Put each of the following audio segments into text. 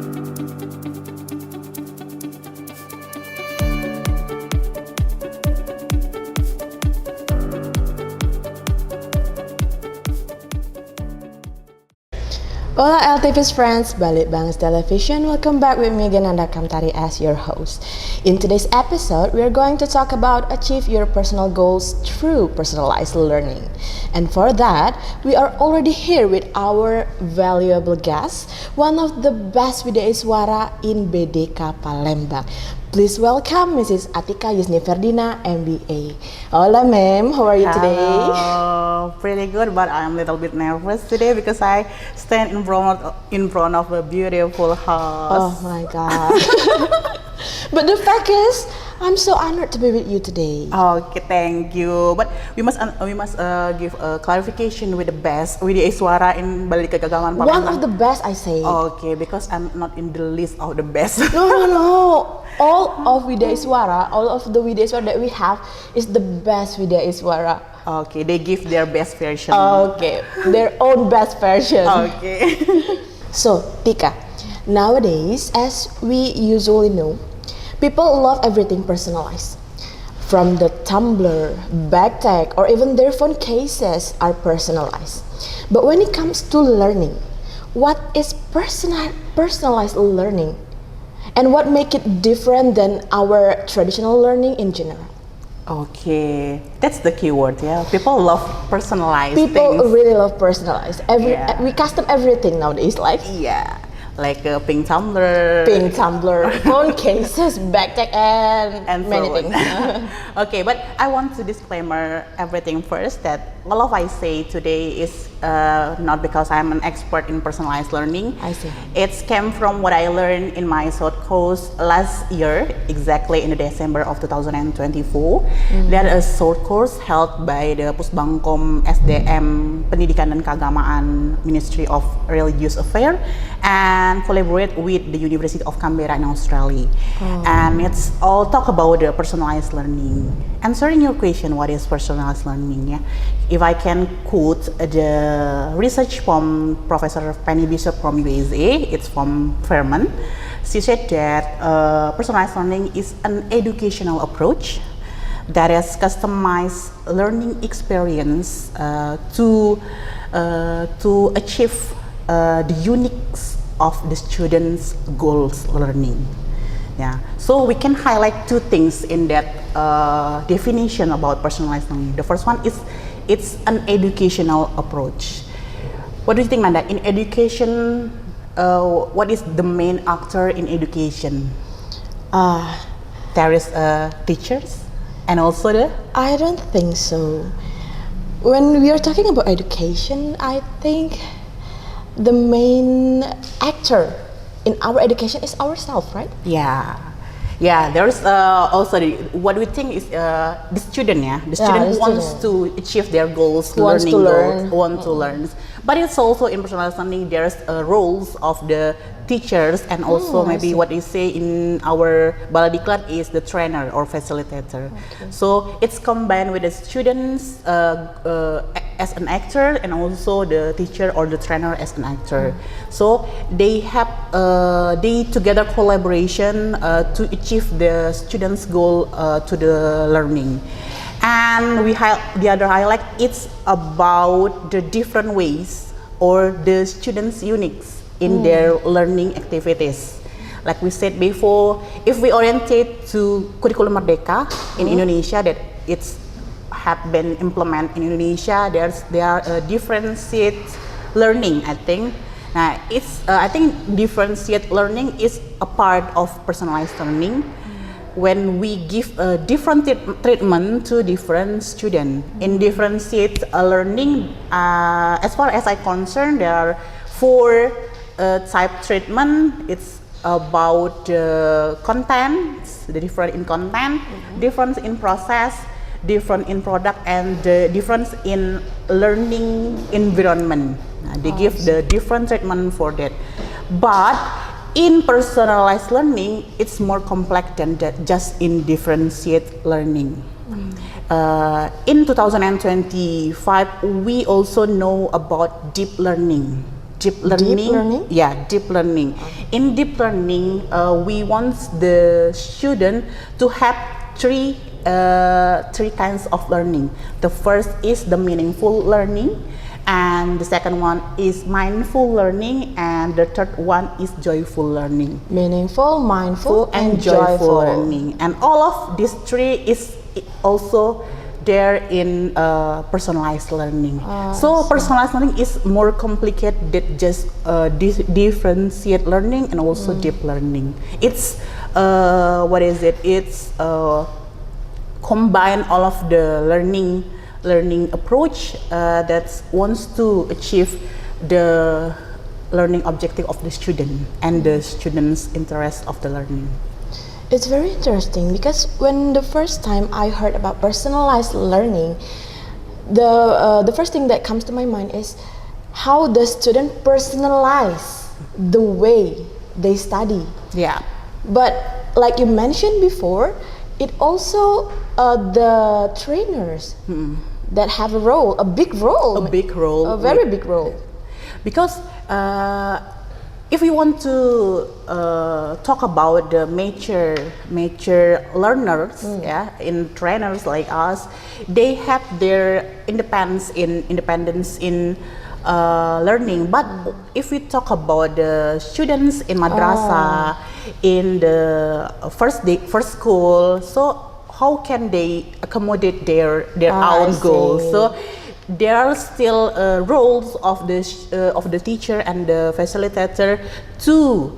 Hola LTV's friends, balik Bangs Television. Welcome back with me Gananda Kamtari as your host. In today's episode, we are going to talk about achieve your personal goals through personalized learning. And for that, we are already here with our valuable guest, one of the best Widya Iswara in BDK Palembang. Please welcome Mrs. Atika Yusni Ferdina, MBA. Hola ma'am, how are you today? Hello, pretty good, but I'm a little bit nervous today because I stand in front of a beautiful house. Oh my god. But the fact is, I'm so honored to be with you today. Okay, thank you. But we must give a clarification with the best Widya Iswara in Balik Kegagalan Palembang. One of the best, I say. Okay, because I'm not in the list of the best. No. All of Widya Iswara, all of the Widya Iswara that we have is the best Widya Iswara. Okay, they give their best version. Okay, their own best version. Okay. So, Tika, nowadays, as we usually know, people love everything personalized. From the Tumblr, backpack, or even their phone cases are personalized. But when it comes to learning, what is personalized learning? And what make it different than our traditional learning in general? Okay, that's the keyword, yeah. People love personalized People things. really love personalized. We custom everything nowadays, like Like a pink tumbler, phone cases, backpack, and many so on. things. Okay, but I want to disclaimer everything first that all of I say today is not because I'm an expert in personalized learning. I see. It came from what I learned in my short course last year, exactly in the December of 2024. There is a short course held by the Pusbangkom SDM Pendidikan dan Keagamaan Ministry of Religious Affairs and collaborate with the University of Canberra in Australia. And it's all talk about the personalized learning. Answering your question, what is personalized learning? Yeah, if I can quote the research from Professor Penny Bishop from USA, it's from Fairman. She said that personalized learning is an educational approach that is customized learning experience to achieve the uniqueness of the students' goals learning. Yeah, so we can highlight two things in that definition about personalized learning. The first one is it's an educational approach. What do you think, Nanda? In education, what is the main actor in education? There is teachers and also the. I don't think so. When we are talking about education, I think the main actor in our education is ourselves, right? Yeah. There's also what we think is the student. Yeah, the student wants to achieve their goals, want to learn. But it's also in personalized learning. There's roles of the teachers and also maybe what they say in our Baladiklat is the trainer or facilitator. Okay. So it's combined with the students as an actor and also the teacher or the trainer as an actor. So they have they together collaboration to achieve the students' goal to the learning. And the other highlight, it's about the different ways or the students' uniques in their learning activities. Like we said before, if we orientate to Kurikulum Merdeka in Indonesia, that it's have been implemented in Indonesia, there are differentiate learning. I think I think differentiate learning is a part of personalized learning. When we give a different treatment to different students. In differentiate learning, as far as I concern, there are 4 type treatment. It's about content, the difference in content, difference in process, difference in product, and the difference in learning environment. They give the different treatment for that. But in personalized learning, it's more complex than that, just in differentiate learning. In 2025, we also know about deep learning. deep learning. Yeah, deep learning. In deep learning, we want the student to have three kinds of learning. The first is the meaningful learning, and the second one is mindful learning, and the third one is joyful learning. Meaningful, mindful, and joyful learning. And all of these three is also there in personalized learning. So personalized learning is more complicated than just differentiate learning and also deep learning. It's It's combine all of the learning approach that wants to achieve the learning objective of the student and the student's interest of the learning. It's very interesting because when the first time I heard about personalized learning, the first thing that comes to my mind is how the student personalize the way they study. Yeah. But like you mentioned before, it also the trainers that have a big role, a very big role. Because if we want to talk about the major learners, in trainers like us, they have their independence in learning. But if we talk about the students in madrasah, in the first school, so how can they accommodate their own goals? So there are still roles of the teacher and the facilitator to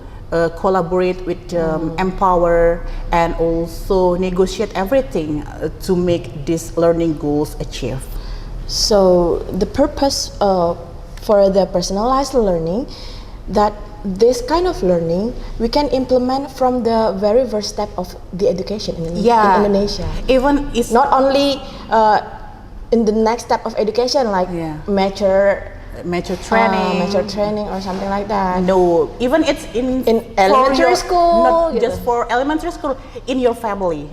collaborate with empower and also negotiate everything to make these learning goals achieved. So the purpose for the personalized learning, that this kind of learning we can implement from the very first step of the education in Indonesia. Even it's not only in the next step of education, like mature training or something like that. No, even it's in elementary school, not just for elementary school, in your family.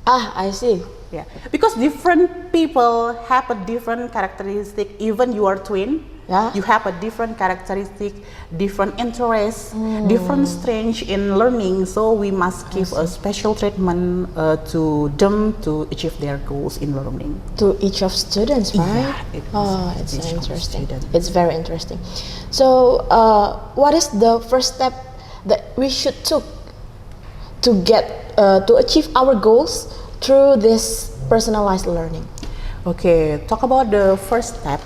I see. Yeah, because different people have a different characteristic. Even you are twin, you have a different characteristic, different interests, different strengths in learning. So we must give a special treatment to them to achieve their goals in learning. To each of students, right? Yeah, it's interesting. It's very interesting. So, what is the first step that we should take to get to achieve our goals through this personalized learning? Okay, talk about the first step.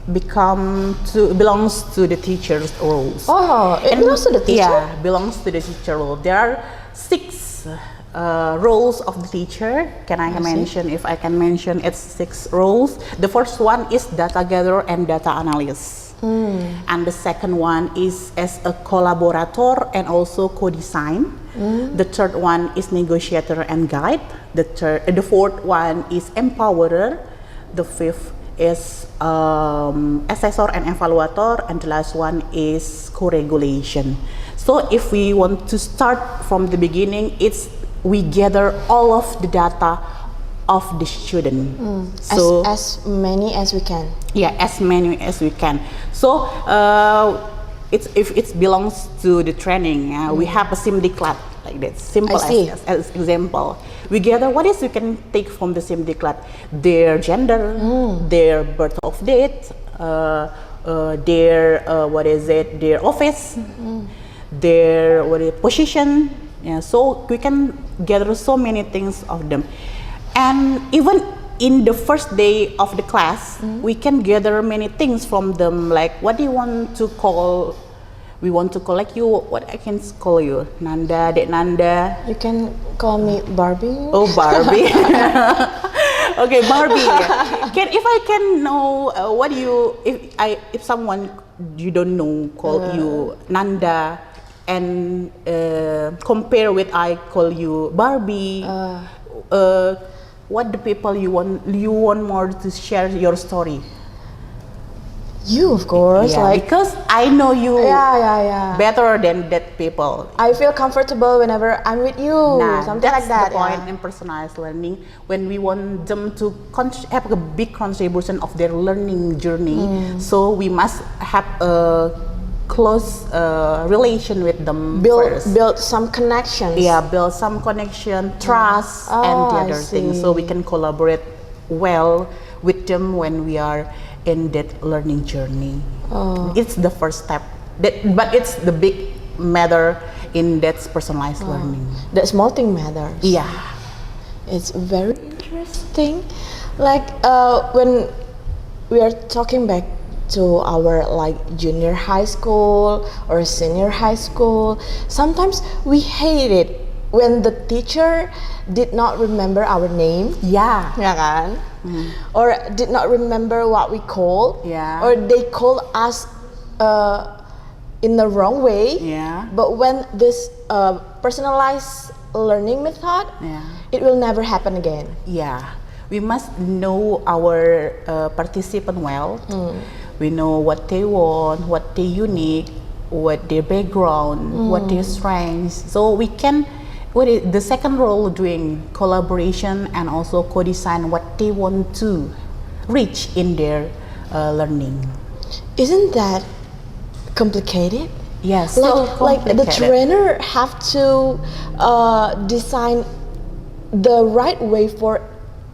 Belongs to the teacher's roles. It belongs to the teacher? Yeah, belongs to the teacher role. There are 6 roles of the teacher. If I can mention, it's 6 roles. The first one is data gatherer and data analyst. And the second one is as a collaborator and also co-design. The third one is negotiator and guide. The fourth one is empowerer. The fifth is assessor and evaluator, and the last one is co-regulation. So if we want to start from the beginning, we gather all of the data of the student. So as many as we can. Yeah, as many as we can. So if it belongs to the training, we have a SIMDICLAT like that. Simple as example. We gather what is we can take from the SIMDICLAT: their gender, their birth of date, their their office, their position. Yeah, so we can gather so many things of them. And even in the first day of the class, we can gather many things from them, like what do you want to call? We want to call like you, what I can call you? Nanda, Dek Nanda. You can call me Barbie. Oh, Barbie. Okay, Barbie. If I can know if someone you don't know call you Nanda and compare with I call you Barbie, what the people you want more to share your story? You, of course, Yeah, like because I know you yeah. better than that people. I feel comfortable whenever I'm with you, something That's like that. the point yeah. in personalized learning. When we want them to have a big contribution of their learning journey, so we must have a close relation with them first. Build some connections. Yeah, build some connection, trust, and the Oh, I other things, so we can collaborate well with them when we are in that learning journey. It's the first step, but it's the big matter in that personalized learning. That small thing matters. Yeah. It's very interesting. Like when we are talking back to our like junior high school or senior high school, sometimes we hate it when the teacher did not remember our name. Yeah. Ya kan? Or did not remember what we call. Yeah. Or they call us in the wrong way. Yeah. But when this personalized learning method, Yeah. it will never happen again. Yeah, we must know our participant well. We know what they want, what they unique, what their background, what their strengths. So we can, the second role doing collaboration and also co-design what they want to reach in their learning. Isn't that complicated? Yes, Like the trainer have to design the right way for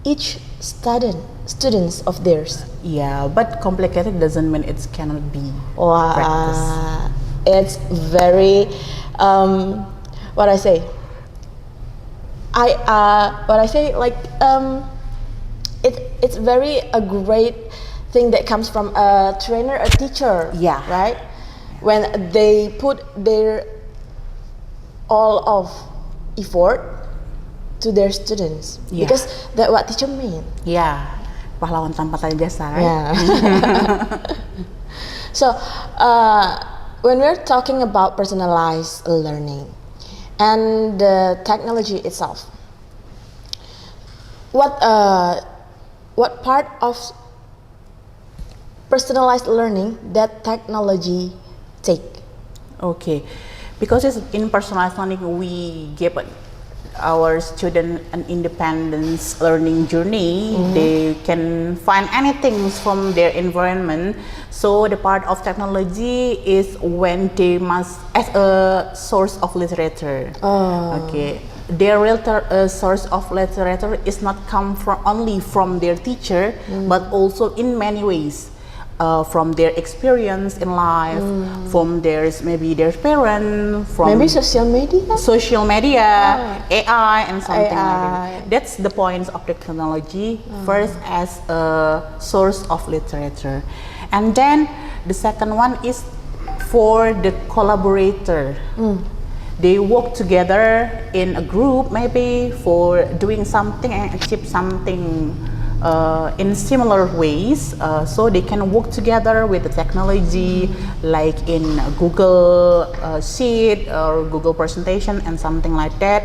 each students of theirs. Yeah, but complicated doesn't mean it cannot be Wow, practiced. it's very what I say. Like it's very a great thing that comes from a trainer, a teacher. Yeah. Right. When they put their all of effort to their students, Yeah. because that's what teacher mean. Yeah, pahlawan tanpa tanda jasa, right? Yeah. So when we're talking about personalized learning and the technology itself, what part of personalized learning that technology take? Okay, because it's in personalized learning, we give our student an independence learning journey. They can find anything from their environment. So the part of technology is when they must as a source of literature. Okay, their real source of literature is not come from only from their teacher, but also in many ways. From their experience in life, from maybe their parent, from Maybe social media. AI, and something like AI. that. That's the point of technology. First, as a source of literature, and then the second one is for the collaborator. They work together in a group, maybe for doing something and achieve something. In similar ways, so they can work together with the technology, like in Google Sheet or Google Presentation and something like that,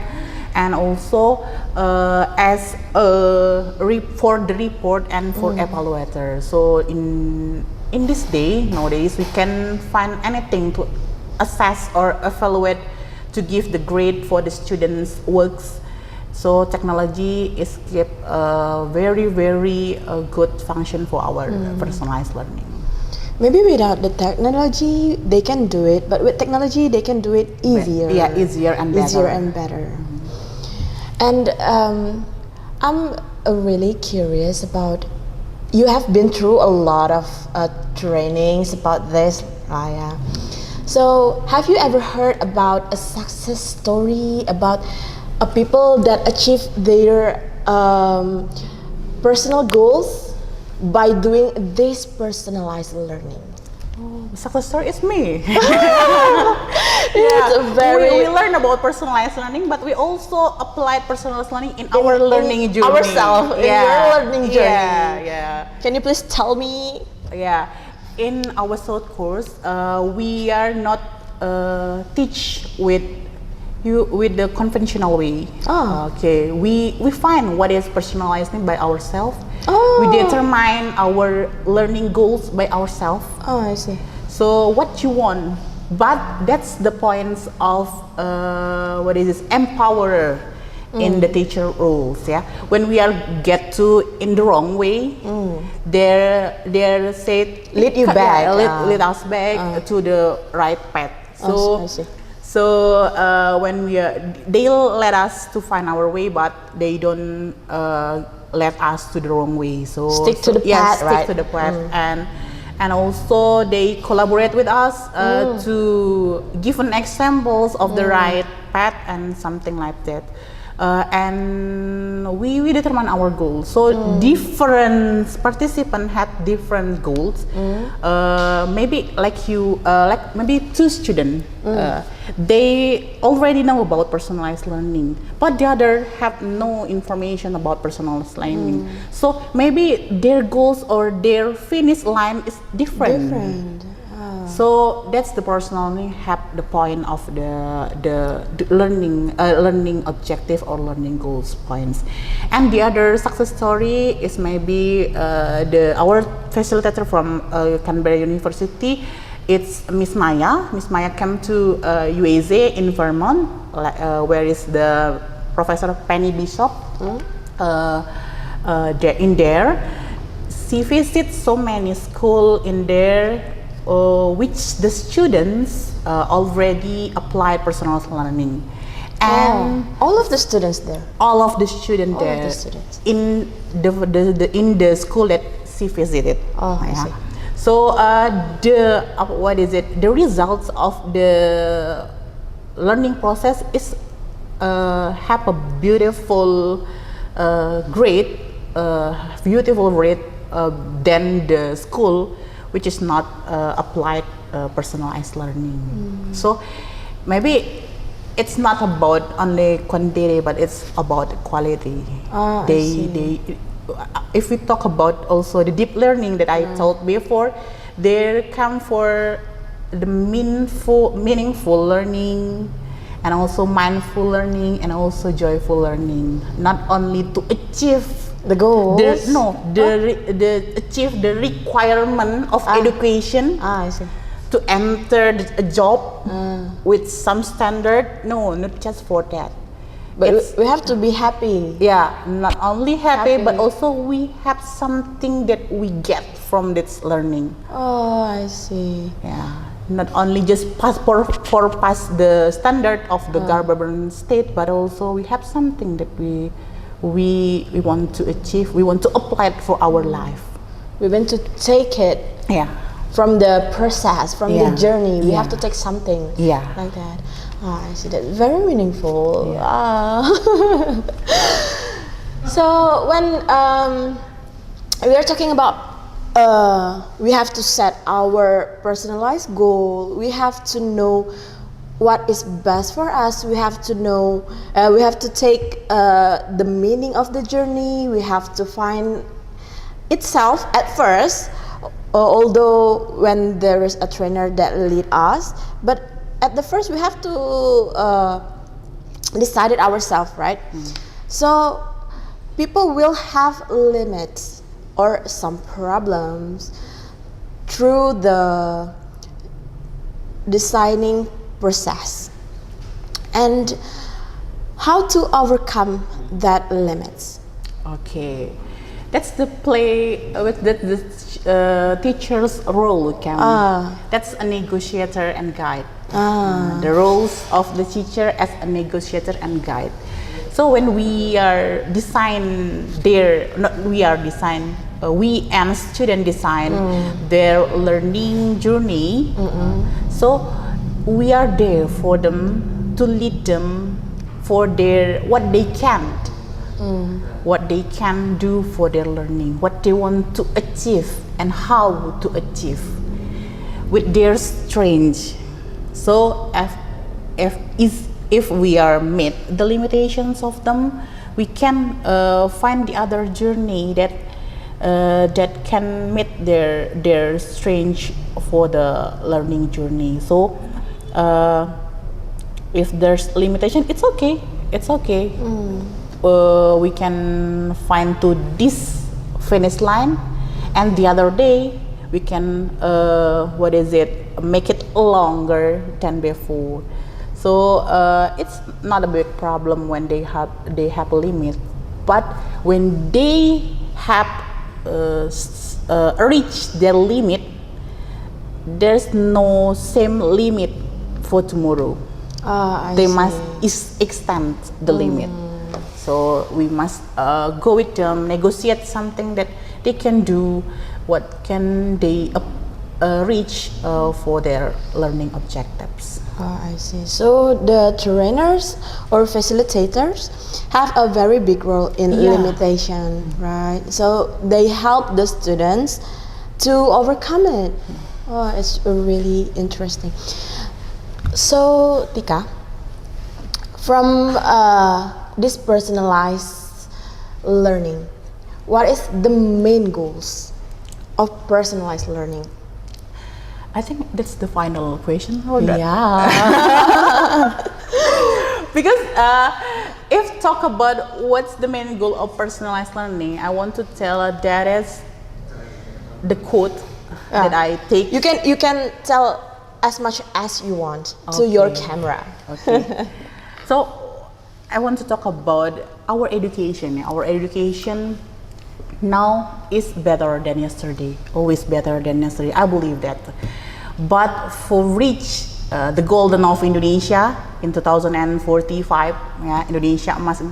and also as for the report and for evaluator. So in this day nowadays, we can find anything to assess or evaluate to give the grade for the students' works. So technology is keep a very good function for our personalized learning. Maybe without the technology, they can do it, but with technology, they can do it easier. Yeah, easier and better. And I'm really curious about. You have been through a lot of trainings about this, Raya. So, have you ever heard about a success story about people that achieve their personal goals by doing this personalized learning? Success story is me. It's we learn about personalized learning, but we also applied personalized learning in our learning journey. Ourselves, in your learning journey. Yeah. Can you please tell me? Yeah. In our short course, we are not teach with the conventional way. Okay, we find what is personalizing by ourselves, We determine our learning goals by ourselves. Oh, I see. So what you want, but that's the points of what is this empowerer in the teacher roles. Yeah, when we are get to in the wrong way, they're say Lead you back. lead us back to the right path. So I see. so when they'll let us to find our way, but they don't let us to the wrong way. So Stick to the path, stick right? to the path, and also they collaborate with us to give an examples of the right path and something like that. And we determine our goals. So different participants had different goals. Maybe like you, like maybe two students, they already know about personalized learning, but the other have no information about personalized learning. So maybe their goals or their finish line is different. So that's the personally have the point of the learning objective or learning goals points, and the other success story is maybe our facilitator from Canberra University. It's Miss Maya. Miss Maya came to USA in Vermont, where is the Professor Penny Bishop. In there, she visits so many schools in there. Which the students already applied personalized learning, and all of the students there. all of the students All of there the students. in the school that she visited. Oh, I see. So the results of the learning process is have a beautiful grade, beautiful rate than the school which is not applied personalized learning. So maybe it's not about only quantity, but it's about quality. I see. They if we talk about also the deep learning that I told before, they come for the meaningful learning, and also mindful learning, and also joyful learning. Not only to achieve The goals. achieve the requirement of education I see. to enter a job with some standard. No, not just for that. But It's- we have to be happy. yeah, not only happy, Happy. but also we have something that we get from this learning. Oh, I see. Yeah, not only just pass the standard of the government state, but also we have something that we want to achieve. We want to apply it for our life. We want to take it Yeah. from the process, from Yeah. the journey. We have Yeah. to take something Yeah. like that. Ah, I see that. Very meaningful. So when we are talking about we have to set our personalized goal, we have to know what is best for us. We have to know, we have to take the meaning of the journey. We have to find itself at first, although when there is a trainer that lead us, but at the first we have to decide it ourselves, right? So people will have limits or some problems through the designing process, and how to overcome that limits. Okay, that's the play with the teacher's role. That's a negotiator and guide. The roles of the teacher as a negotiator and guide. So when we are we and student design their learning journey. So we are there for them to lead them for what they can do for their learning, what they want to achieve and how to achieve with their strength. So if we are meet the limitations of them, we can find the other journey that can meet their strength for the learning journey. So if there's limitation, it's okay. We can find to this finish line, and the other day we can make it longer than before. So it's not a big problem when they have a limit, but when they have reached their limit, there's no same limit for tomorrow. They must extend the limit. So we must go with them, negotiate something that they can do, what can they reach for their learning objectives. I see. So the trainers or facilitators have a very big role in limitation, right? So they help the students to overcome it. Oh, it's really interesting. So Tika, from this personalized learning, what is the main goals of personalized learning? I think that's the final question. Or that? Yeah. Because if talk about what's the main goal of personalized learning, I want to tell that is the quote that I take. You can tell as much as you want to your camera. Okay. So I want to talk about our education. Our education now is better than yesterday. Always better than yesterday. I believe that. But for reach the golden of Indonesia in 2045, Indonesia must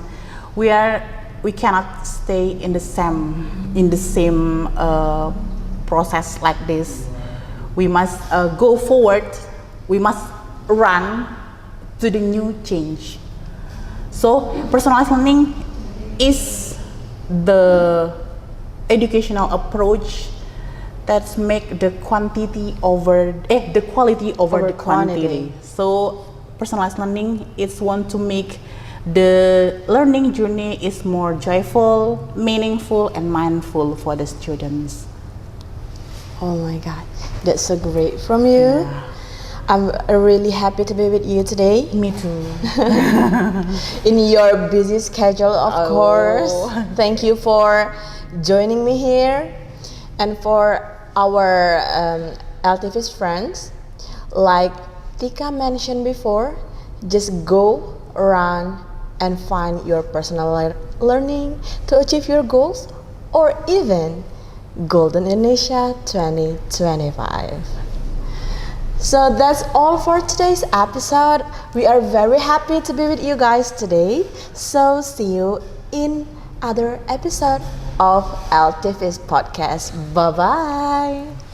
we cannot stay in the same process like this. We must go forward. We must run to the new change. So personalized learning is the educational approach that make the quality over the quantity. So personalized learning is one to make the learning journey is more joyful, meaningful, and mindful for the students. Oh my God, that's so great from you. Yeah. I'm really happy to be with you today. Me too. In your busy schedule, of course. Thank you for joining me here. And for our LTV's friends, like Tika mentioned before, just go around and find your personal learning to achieve your goals, or even Golden Indonesia 2025. So that's all for today's episode. We are very happy to be with you guys today. So see you in other episode of LTV's podcast. Bye-bye.